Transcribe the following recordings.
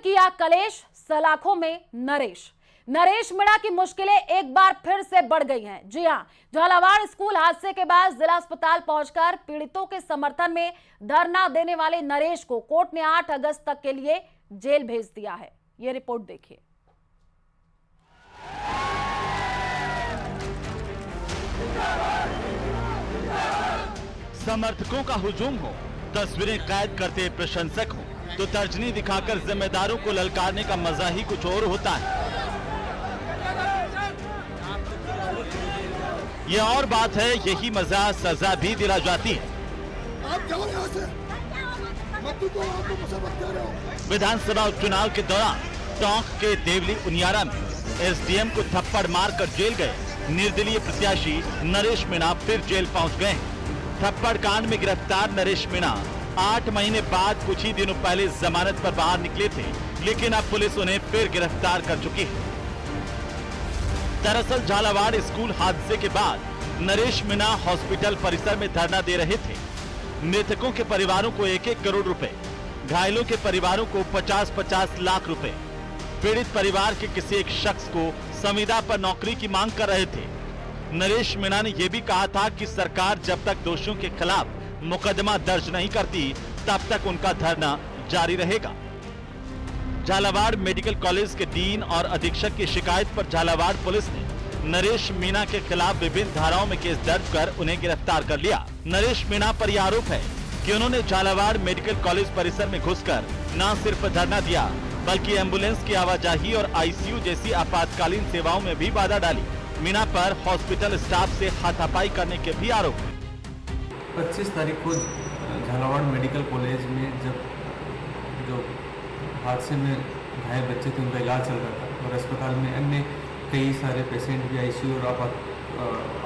किया कलेश, सलाखों में नरेश मीणा की मुश्किलें एक बार फिर से बढ़ गई हैं। जी हां, झालावाड़ स्कूल हादसे के बाद जिला अस्पताल पहुंचकर पीड़ितों के समर्थन में धरना देने वाले नरेश को कोर्ट ने 8 अगस्त तक के लिए जेल भेज दिया है। ये रिपोर्ट देखिए। समर्थकों का हुजूम हो, तस्वीरें कैद करते प्रशंसक हो, तो तर्जनी दिखाकर जिम्मेदारों को ललकारने का मजा ही कुछ और होता है। ये और बात है, यही मजा सजा भी दिला जाती है। आप जाओ यहाँ से। विधानसभा उपचुनाव के दौरान टोंक के देवली उनियारा में एसडीएम को थप्पड़ मारकर जेल गए निर्दलीय प्रत्याशी नरेश मीणा फिर जेल पहुंच गए। थप्पड़ कांड में गिरफ्तार नरेश मीणा 8 महीने बाद कुछ ही दिनों पहले जमानत पर बाहर निकले थे, लेकिन अब पुलिस उन्हें फिर गिरफ्तार कर चुकी है। दरअसल झालावाड़ स्कूल हादसे के बाद नरेश मीणा हॉस्पिटल परिसर में धरना दे रहे थे। मृतकों के परिवारों को 1-1 करोड़ रुपए, घायलों के परिवारों को 50-50 लाख रुपए, पीड़ित परिवार के किसी एक शख्स को संविदा पर नौकरी की मांग कर रहे थे। नरेश मीणा ने यह भी कहा था कि सरकार जब तक दोषियों के खिलाफ मुकदमा दर्ज नहीं करती, तब तक उनका धरना जारी रहेगा। झालावाड़ मेडिकल कॉलेज के डीन और अधीक्षक की शिकायत पर झालावाड़ पुलिस ने नरेश मीणा के खिलाफ विभिन्न धाराओं में केस दर्ज कर उन्हें गिरफ्तार कर लिया। नरेश मीणा पर यह आरोप है कि उन्होंने झालावाड़ मेडिकल कॉलेज परिसर में घुसकर न सिर्फ धरना दिया, बल्कि एम्बुलेंस की आवाजाही और आईसीयू जैसी आपातकालीन सेवाओं में भी बाधा डाली। मीणा पर हॉस्पिटल स्टाफ से हाथापाई करने के भी आरोप है। 25 तारीख को झालावाड़ मेडिकल कॉलेज में जब जो हादसे में घायल बच्चे थे उनका इलाज चल रहा था और अस्पताल में अन्य कई सारे पेशेंट भी आईसीयू और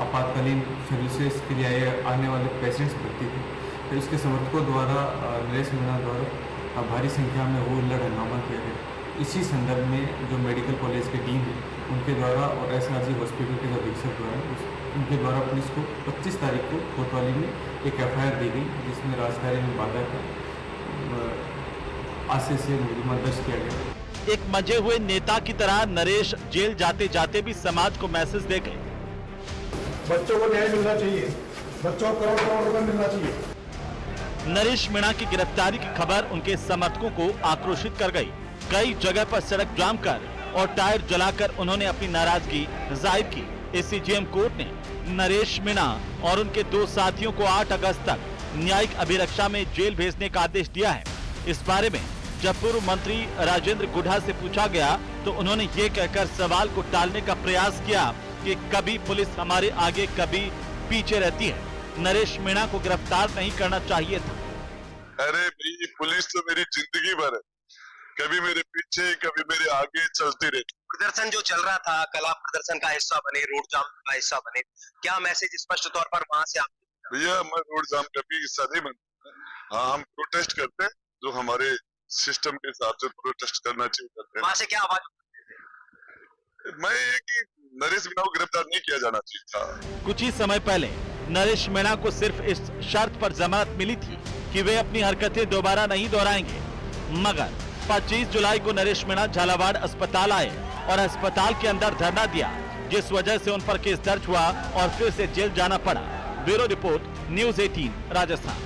आपातकालीन सर्विसेज के लिए आने वाले पेशेंट्स भर्ती थे, तो इसके समर्थकों द्वारा नरेश मीणा द्वारा भारी संख्या में वो हंगामा किया गया। इसी संदर्भ में जो मेडिकल कॉलेज के डीन है उनके द्वारा और एसआरजी हॉस्पिटल के जो अधीक्षक द्वारा उनके द्वारा पुलिस को 25 तारीख को कोतवाली में एक एफआईआर दी गई, जिसमें राजकार्य में बाधा का आशय से मुकदमा दर्ज किया गया। एक मजे हुए नेता की तरह नरेश जेल जाते जाते भी समाज को मैसेज दे गए। बच्चों को न्याय मिलना चाहिए, बच्चों को करोड़ रुपए मिलना चाहिए। नरेश मीणा की गिरफ्तारी की खबर उनके समर्थकों को आक्रोशित कर गई। कई जगह पर सड़क जाम कर और टायर जलाकर उन्होंने अपनी नाराजगी जाहिर की। एसीजेएम कोर्ट ने नरेश मीणा और उनके 2 साथियों को 8 अगस्त तक न्यायिक अभिरक्षा में जेल भेजने का आदेश दिया है। इस बारे में जब पूर्व मंत्री राजेंद्र गुढ़ा से पूछा गया तो उन्होंने ये कहकर सवाल को टालने का प्रयास किया कि कभी पुलिस हमारे आगे कभी पीछे रहती है। नरेश मीणा को गिरफ्तार नहीं करना चाहिए था। अरे भाई, पुलिस तो मेरी जिंदगी भर है, कभी मेरे पीछे कभी मेरे आगे चलती रहती। प्रदर्शन जो चल रहा था, कल आप प्रदर्शन का हिस्सा बने, रोड जाम का हिस्सा बने, क्या मैसेज स्पष्ट तौर पर वहाँ से आप? भैया, मैं रोड जाम का भी हिस्सा नहीं बनता। हाँ, हम प्रोटेस्ट करते हैं, जो हमारे सिस्टम के हिसाब से प्रोटेस्ट करना चाहिए करते हैं। वहाँ से क्या आवाज? मैं ये कि नरेश मीणा को गिरफ्तार नहीं किया जाना चाहिए था। कुछ ही समय पहले नरेश मीणा को सिर्फ इस शर्त पर जमानत मिली थी कि वे अपनी हरकतें दोबारा नहीं दोहराएंगे, मगर 25 जुलाई को नरेश मीणा झालावाड़ अस्पताल आए और अस्पताल के अंदर धरना दिया, जिस वजह से उन पर केस दर्ज हुआ और फिर से जेल जाना पड़ा। Bureau report, news 18 Rajasthan.